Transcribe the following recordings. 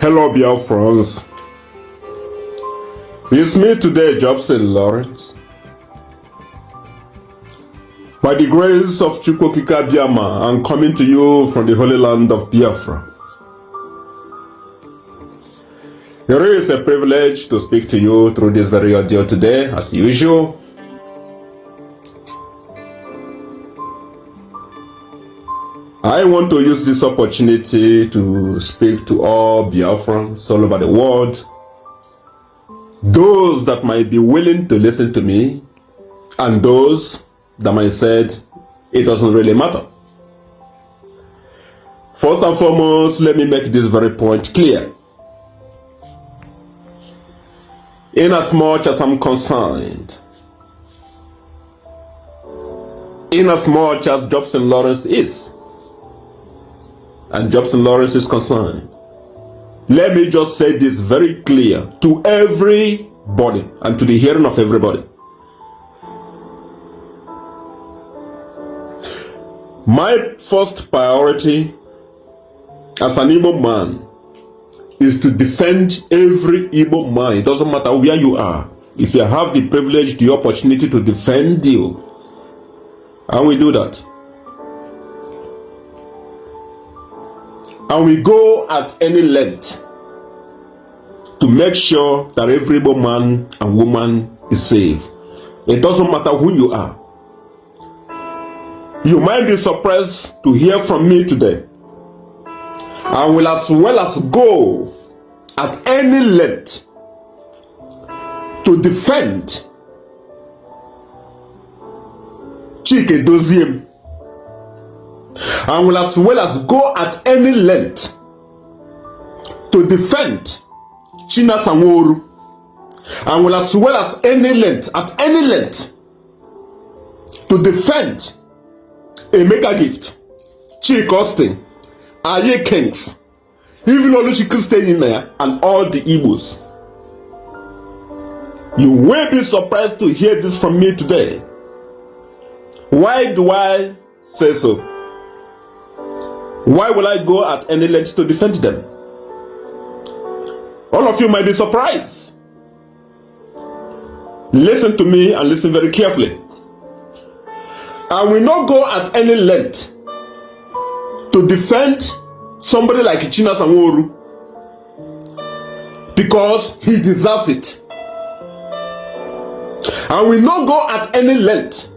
Hello, Biafrans. It's me today, Jobson Lawrence. By the grace of Chukwokika Biama, I'm coming to you from the holy land of Biafra. It is a privilege to speak to you through this very audio today, as usual. I want to use this opportunity to speak to all Biafrans all over the world, those that might be willing to listen to me, and those that might say it doesn't really matter. First and foremost, let me make this very point clear. Inasmuch as I'm concerned, inasmuch as Jobson Lawrence is, and Jobson Lawrence is concerned, let me just say this very clear to everybody and to the hearing of everybody. My first priority as an Igbo man is to defend every Igbo man. It doesn't matter where you are. If you have the privilege, the opportunity to defend you, and we do that. And we go at any length to make sure that every Igbo man and woman is safe. It doesn't matter who you are. You might be surprised to hear from me today. I will as well as go at any length to defend Chike Doziem. I will as well as go at any length to defend China Sanworu. I will as well as any length, at any length, to defend Emeka Gift, Chick Austin, Aye Kings, even Oluchiku staying in there, and all the Igbos. You will be surprised to hear this from me today. Why do I say so? Why will I go at any length to defend them? All of you might be surprised. Listen to me and listen very carefully. I will not go at any length to defend somebody like China Sanworu because he deserves it. I will not go at any length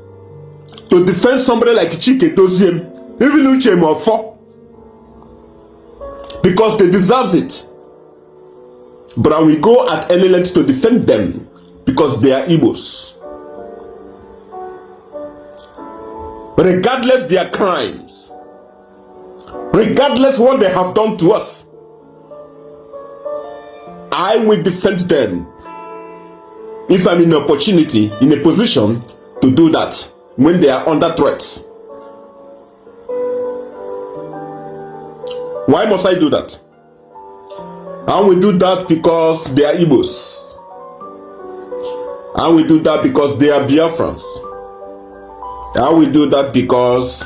to defend somebody like Chike Doziem, even Uche Mofo, because they deserve it. But I will go at any length to defend them because they are Igbos. Regardless their crimes, regardless what they have done to us, I will defend them if I'm in an opportunity, in a position to do that when they are under threats. Why must I do that? I will do that because they are Igbos. I will do that because they are Biafrans. I will do that because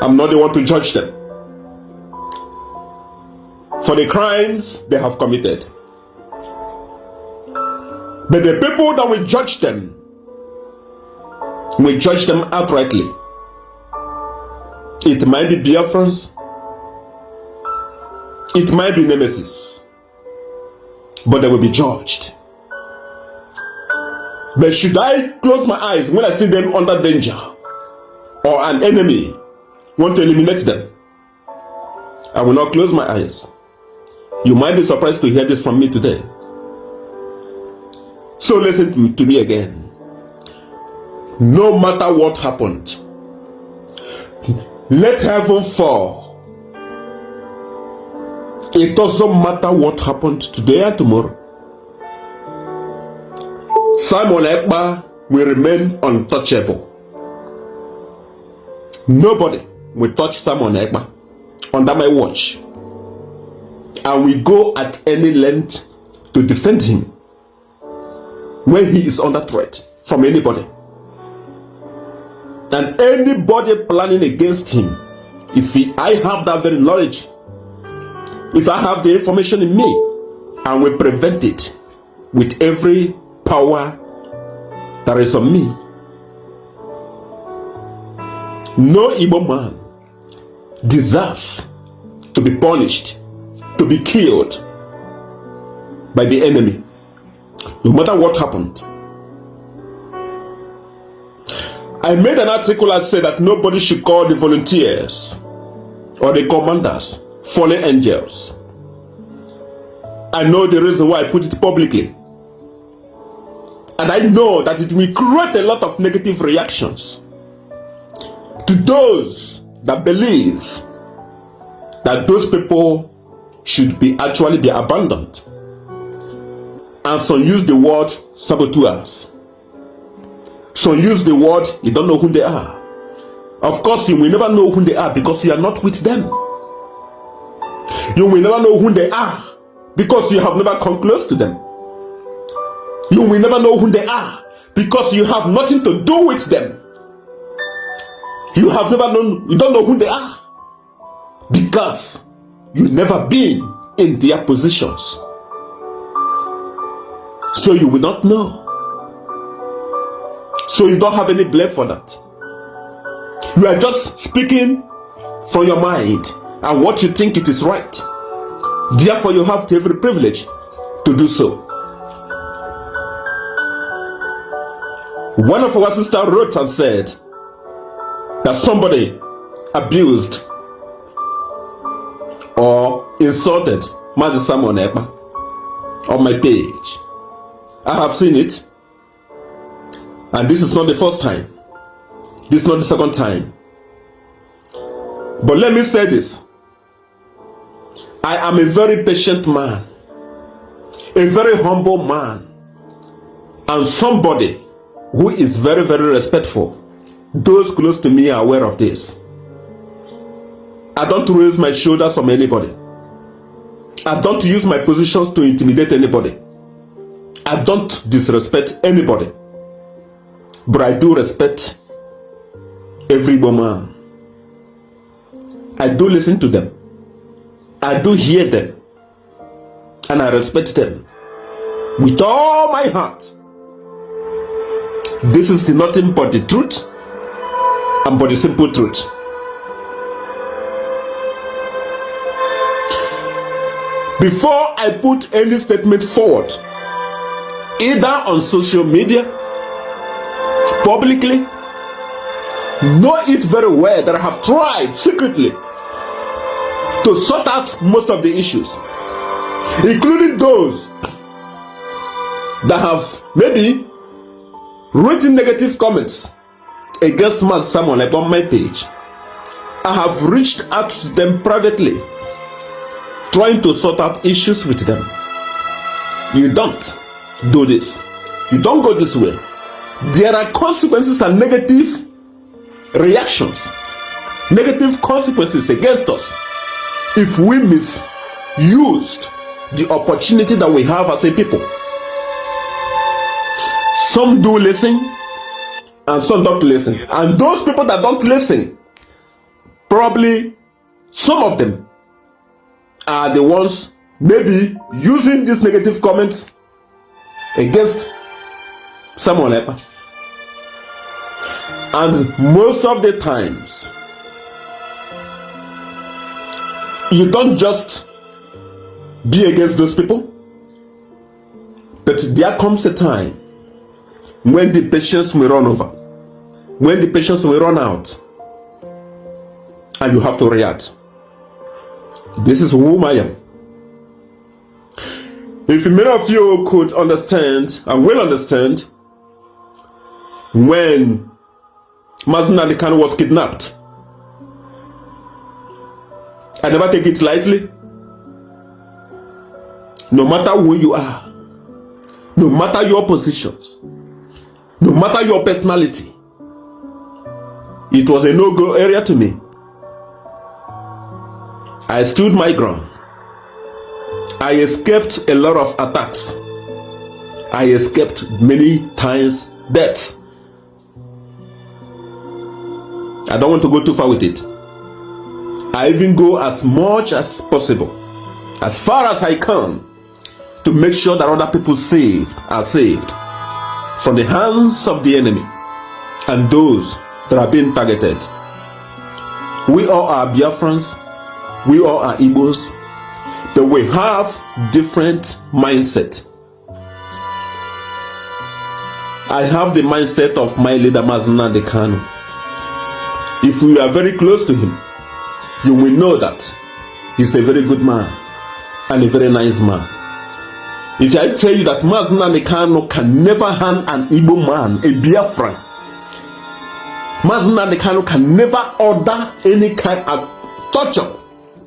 I'm not the one to judge them for the crimes they have committed. But the people that will judge them outrightly. It might be Biafrans, it might be Nemesis, but they will be judged. But should I close my eyes when I see them under danger or an enemy want to eliminate them? I will not close my eyes. You might be surprised to hear this from me today. So listen to me again. No matter what happened, let heaven fall. It doesn't matter what happened today and tomorrow. Simon Ekpa will remain untouchable. Nobody will touch Simon Ekpa under my watch. And we go at any length to defend him when he is under threat from anybody. And anybody planning against him, if I have that very knowledge, if I have the information in me, and will prevent it with every power that is on me. No Igbo man deserves to be punished, to be killed by the enemy, no matter what happened. I made an article that said that nobody should call the volunteers or the commanders fallen angels. I know the reason why I put it publicly. And I know that it will create a lot of negative reactions to those that believe that those people should be actually be abandoned. And some use the word saboteurs. Some use the word you don't know who they are. Of course, you will never know who they are because you are not with them. You will never know who they are because you have never come close to them. You will never know who they are because you have nothing to do with them. You have never known, you don't know who they are because you've never been in their positions. So you will not know. So you don't have any blame for that. You are just speaking from your mind and what you think it is right. Therefore, you have every privilege to do so. One of our sisters wrote and said that somebody abused or insulted Mazi Samuel Ekpa on my page. I have seen it, and this is not the first time. This is not the second time. But let me say this. I am a very patient man, a very humble man, and somebody who is very, very respectful. Those close to me are aware of this. I don't raise my shoulders on anybody. I don't use my positions to intimidate anybody. I don't disrespect anybody. But I do respect every woman. I do listen to them. I do hear them. And I respect them with all my heart. This is nothing but the truth and but the simple truth. Before I put any statement forward, either on social media, publicly, know it very well that I have tried secretly to sort out most of the issues, including those that have maybe written negative comments against someone like on my page. I have reached out to them privately, trying to sort out issues with them. You don't do this. You don't go this way. There are consequences and negative reactions, negative consequences against us if we misused the opportunity that we have as a people. Some do listen and some don't listen. And those people that don't listen, probably some of them are the ones maybe using these negative comments against someone else. And most of the times, you don't just be against those people, but there comes a time when the patience will run over, when the patience will run out, and you have to react. This is whom I am. If many of you could understand and will understand when Nnamdi Kanu was kidnapped, I never take it lightly. No matter who you are, no matter your positions, no matter your personality, it was a no-go area to me. I stood my ground. I escaped a lot of attacks. I escaped many times deaths. I don't want to go too far with it. I even go as much as possible as far as I can to make sure that other people are saved from the hands of the enemy and those that are being targeted. We all are Biafrans, we all are Igbos, but we have different mindset. I have the mindset of my leader Nnamdi Kanu. If we are very close to him, you will know that he's a very good man and a very nice man. If I tell you that Nnamdi Kanu can never harm an Igbo man, a Biafran, Nnamdi Kanu can never order any kind of torture,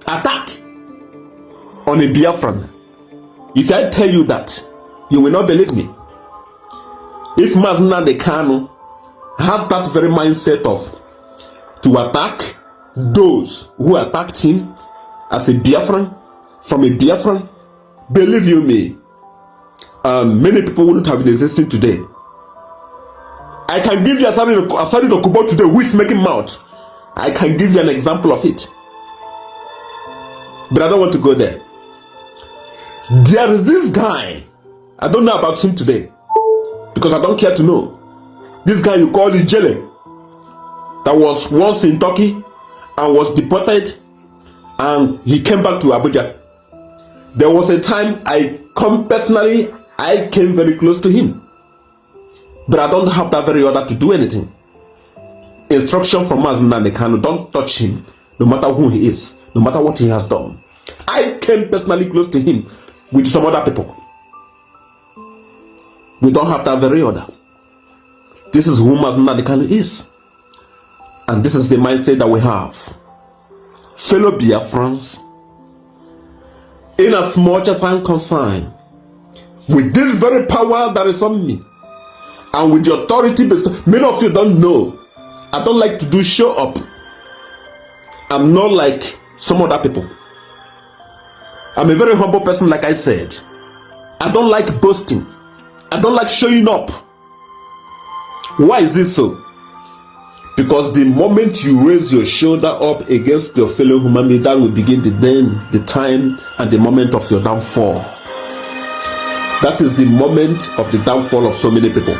attack on a Biafran. If I tell you that, you will not believe me. If Nnamdi Kanu has that very mindset of to attack those who attacked him as a Biafran, from a Biafran, believe you me, many people wouldn't have been existing today. I can give you Asari Dokubo today who is making mouth. I can give you an example of it. But I don't want to go there. There is this guy, I don't know about him today, because I don't care to know. This guy you call Ijele, that was once in Turkey and was deported, and he came back to Abuja. There was a time I came very close to him, but I don't have that very order to do anything. Instruction from Nnamdi Kanu, don't touch him, no matter who he is, no matter what he has done. I came personally close to him with some other people. We don't have that very order. This is who Nnamdi Kanu is. And this is the mindset that we have. Fellow Biafrans, in as much as I'm concerned, with this very power that is on me, and with the authority, many of you don't know, I don't like to do show up. I'm not like some other people. I'm a very humble person, like I said. I don't like boasting. I don't like showing up. Why is this so? Because the moment you raise your shoulder up against your fellow human being, that will begin the time and the moment of your downfall. That is the moment of the downfall of so many people.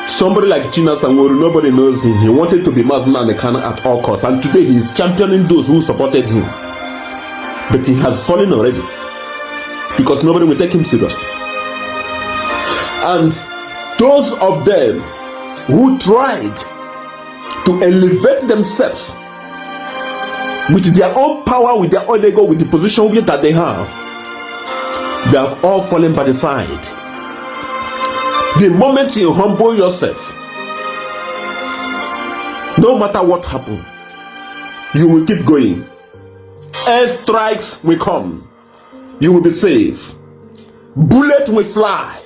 Somebody like China Sanworu, nobody knows him. He wanted to be Nnamdi Kanu at all costs, and today he is championing those who supported him. But he has fallen already, because nobody will take him serious. And those of them who tried to elevate themselves with their own power, with their own ego, with the position that they have all fallen by the side. The moment you humble yourself, no matter what happens, you will keep going. Air strikes will come, you will be safe. Bullet will fly,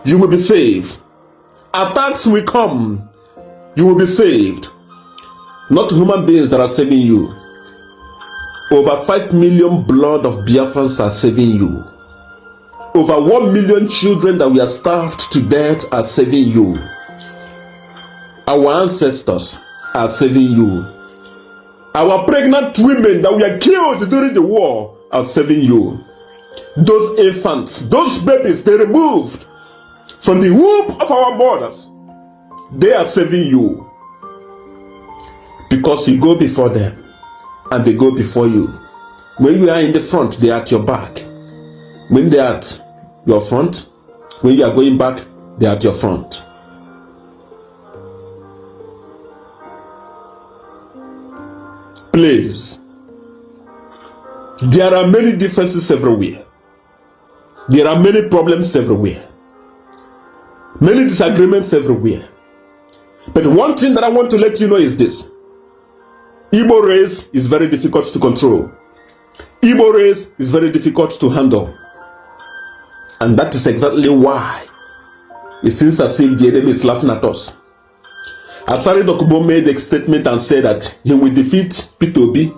you will be safe. Attacks will come, you will be saved. Not human beings that are saving you. Over 5 million blood of Biafrans are saving you. Over 1 million children that we are starved to death are saving you. Our ancestors are saving you. Our pregnant women that were killed during the war are saving you. Those infants, those babies they removed from the womb of our mothers, they are saving you. Because you go before them and they go before you. When you are in the front, they are at your back. When they are at your front, when you are going back, they are at your front. Please, there are many differences everywhere. There are many problems everywhere. Many disagreements everywhere. But one thing that I want to let you know is this. Igbo race is very difficult to control. Igbo race is very difficult to handle. And that is exactly why it seems as if the enemy is laughing at us. Asari Dokubo made a statement and said that he will defeat P2B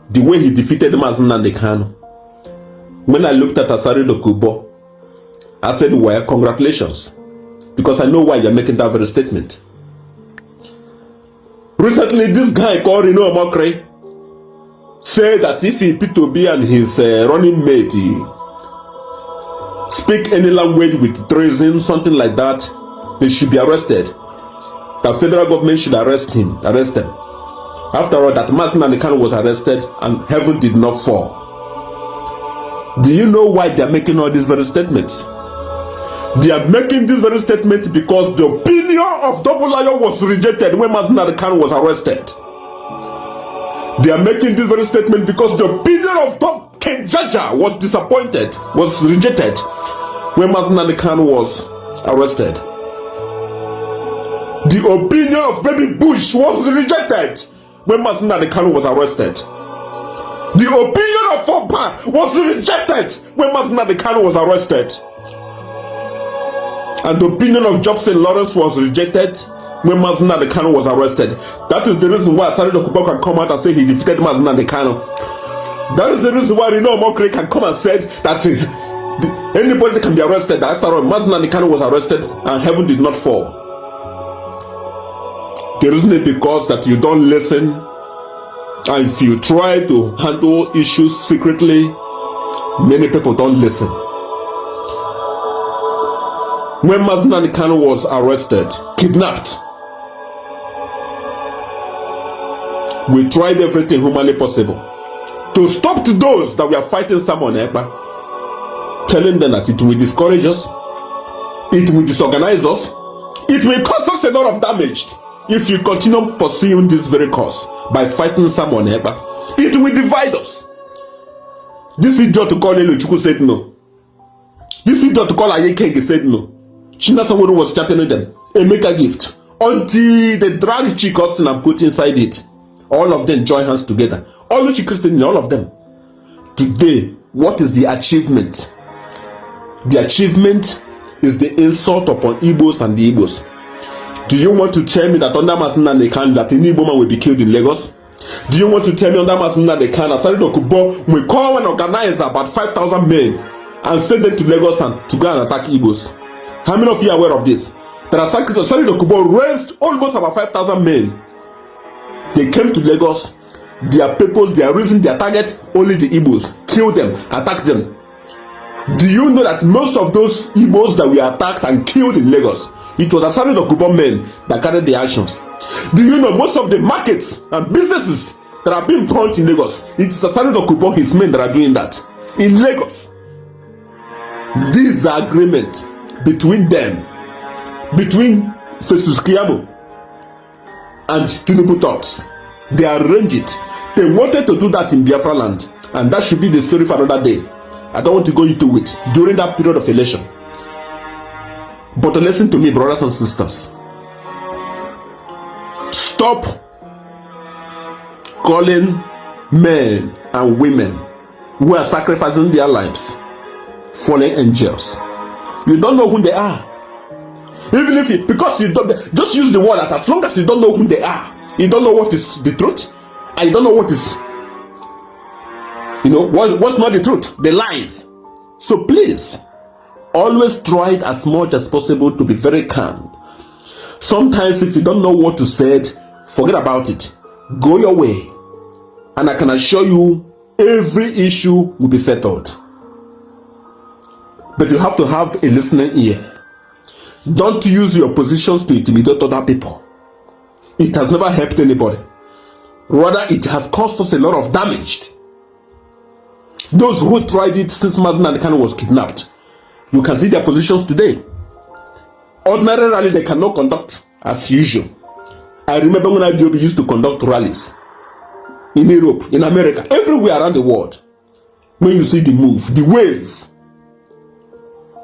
the way he defeated Nnamdi Kanu. When I looked at Asari Dokubo, I said, well, congratulations. Because I know why you're making that very statement. Recently, this guy called Reno Omokri say that if he P2B and his running mate speak any language with treason, something like that, they should be arrested. The federal government should arrest them. After all, that Nnamdi Kanu was arrested and heaven did not fall. Do you know why they are making all these very statements? They are making this very statement because the opinion of Double Lion was rejected when Nnamdi Kanu was arrested. They are making this very statement because the opinion of Ken Jaja was rejected when Nnamdi Kanu was arrested. The opinion of Baby Bush was rejected when Nnamdi Kanu was arrested. The opinion of Fopa was rejected when Nnamdi Kanu was arrested. And the opinion of Jobson Lawrence was rejected when Nnamdi Kanu was arrested. That is the reason why Asari Dokubo can come out and say he defeated Nnamdi Kanu. That is the reason why Reno Omokri can come and say that anybody can be arrested. After all, Nnamdi Kanu was arrested and heaven did not fall. The reason is because that you don't listen, and if you try to handle issues secretly, many people don't listen. When Nnamdi Kanu was arrested, kidnapped, we tried everything humanly possible to stop to those that we are fighting someone, telling them that it will discourage us, it will disorganize us, it will cause us a lot of damage if you continue pursuing this very cause by fighting someone, it will divide us. This idiot to call Eluchuku said no. This idiot to call Ayekege said no. China Sanwo-Olu was championing them. A make a gift until they drag Chikosin and put inside it. All of them join hands together. All the Christian, all of them. Today, what is the achievement? The achievement is the insult upon Igbos and the Igbos. Do you want to tell me that under Nnamdi Kanu that an Igbo man will be killed in Lagos? Do you want to tell me under Nnamdi Kanu that Asari Dokubo will call and organize about 5,000 men and send them to Lagos and to go and attack Igbos? How many of you are aware of this? That Asari Dokubo raised almost about 5,000 men. They came to Lagos. Their purpose, their reason, their target, only the Igbos. Kill them, attack them. Do you know that most of those Igbos that we attacked and killed in Lagos, it was Asari Dokubo men that carried the actions? Do you know most of the markets and businesses that are being burned in Lagos, it's Asari Dokubo, his men that are doing that in Lagos? This agreement between them, between Festus Keyamo and Tinubu talks, they arranged it. They wanted to do that in Biafra land, and that should be the story for another day. I don't want to go into it during that period of election. But listen to me, brothers and sisters. Stop calling men and women who are sacrificing their lives fallen angels. You don't know who they are. Even if you, because you don't, just use the word that as long as you don't know who they are, you don't know what is the truth, and you don't know what is, what's not the truth, the lies. So please, always try it as much as possible to be very calm. Sometimes if you don't know what to say, forget about it. Go your way. And I can assure you, every issue will be settled. But you have to have a listening ear. Don't use your positions to intimidate other people. It has never helped anybody. Rather, it has caused us a lot of damage. Those who tried it since Nnamdi Kanu was kidnapped, you can see their positions today. Ordinary rally they cannot conduct as usual. I remember when IBOB used to conduct rallies in Europe, in America, everywhere around the world. When you see the move, the wave,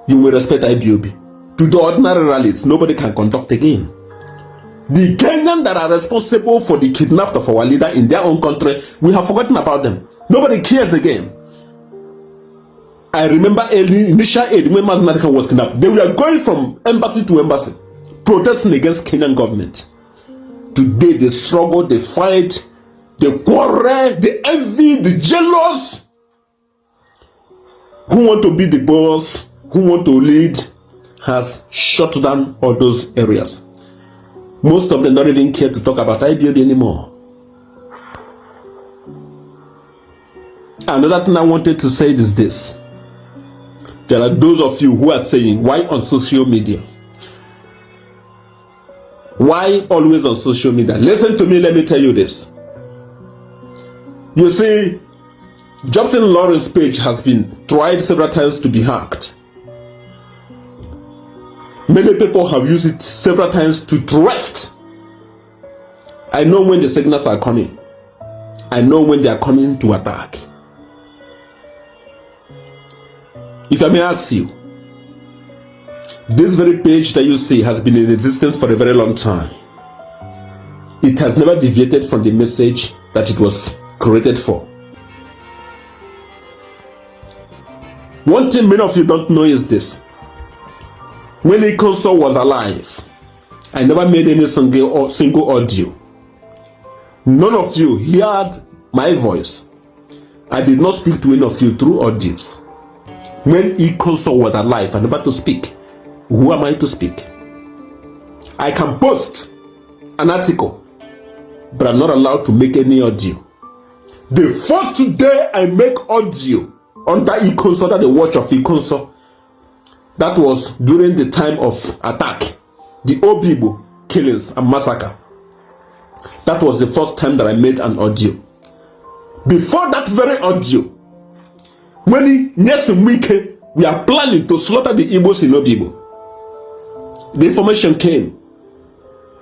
you will respect IBOB. To the ordinary rallies, nobody can conduct again. The Kenyans that are responsible for the kidnapping of our leader in their own country, we have forgotten about them. Nobody cares again. I remember initial aid when Nnamdi Kanu was kidnapped. They were going from embassy to embassy, protesting against Kenyan government. Today they struggle, they fight, they quarrel, they envy, the jealous. Who want to be the boss, who want to lead, has shut down all those areas. Most of them don't even care to talk about IBOD anymore. Another thing I wanted to say is this. There are those of you who are saying, why on social media? Why always on social media? Listen to me, let me tell you this. You see, Jobson Lawrence's page has been tried several times to be hacked. Many people have used it several times to trust. I know when the signals are coming. I know when they are coming to attack. If I may ask you, this very page that you see has been in existence for a very long time. It has never deviated from the message that it was created for. One thing many of you don't know is this. When Ikonso was alive, I never made any single audio. None of you heard my voice. I did not speak to any of you through audios. When Ikonso was alive, I never to speak. Who am I to speak? I can post an article, but I'm not allowed to make any audio. The first day I make audio under Ikonso, under the watch of Ikonso, that was during the time of attack, the Obibo killings and massacre. That was the first time that I made an audio. Before that very audio, when next week we are planning to slaughter the Igbos in Obibo, the information came.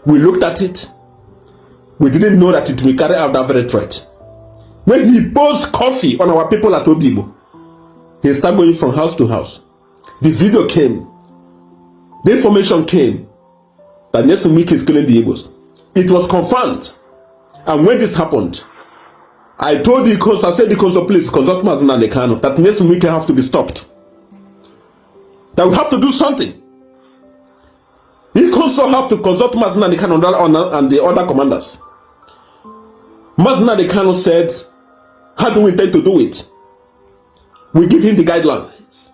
We looked at it. We didn't know that it will carry out that very threat. When he pours coffee on our people at Obibo, he started going from house to house. The video came. The information came that next week is killing the Igbos. It was confirmed. And when this happened, I told the Ikonso, I said, Ikonso, please consult Nnamdi Kanu, that next week have to be stopped. That we have to do something. Ikonso have to consult Nnamdi Kanu and the other commanders. Nnamdi Kanu said, how do we intend to do it? We give him the guidelines.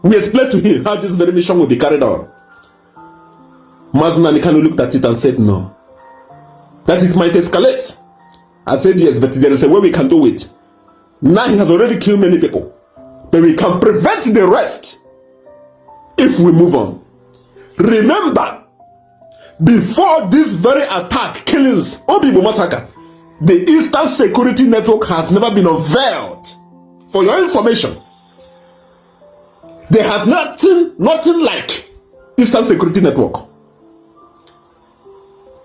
We explain to him how this very mission will be carried out. Nnamdi Kanu looked at it and said, no. That it might escalate. I said, yes, but there is a way we can do it. Now he has already killed many people. But we can prevent the rest if we move on. Remember, before this very attack, killings, Obibo massacre, the Eastern Security Network has never been unveiled. For your information, they have nothing like Eastern Security Network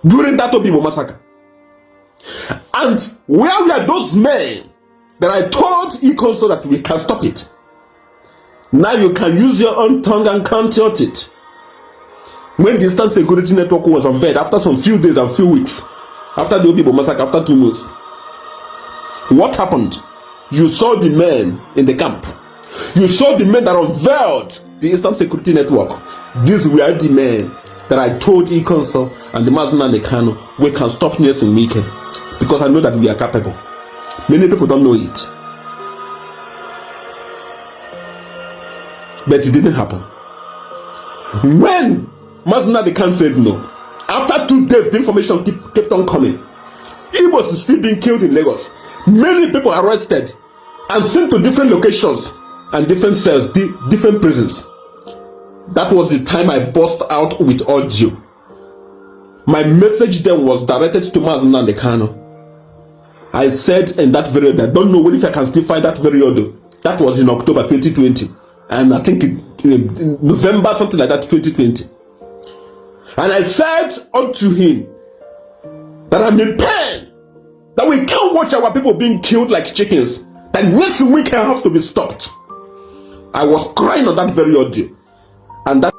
during that Obibo massacre. And where were those men that I told Ikonso that we can stop it? Now you can use your own tongue and count your teeth. When the Eastern Security Network was unveiled, after some few days and few weeks, after the Obibo massacre, after 2 months, what happened? You saw the men in the camp. You saw the men that unveiled the Eastern Security Network. These were the men that I told Ikonso and the Nnamdi Kanu, we can stop Nelson weekend because I know that we are capable. Many people don't know it. But it didn't happen. When Nnamdi Kanu said no, after 2 days the information kept on coming. Igbos is still being killed in Lagos. Many people arrested and sent to different locations and different cells, different prisons. That was the time I burst out with audio. My message then was directed to Nnamdi Kanu. I said in that video that I don't know if I can still find that very audio. That was in October 2020. And I think in November, something like that, 2020. And I said unto him that I'm in pain, that we can't watch our people being killed like chickens, that next week I have to be stopped. I was crying on that very audio. And that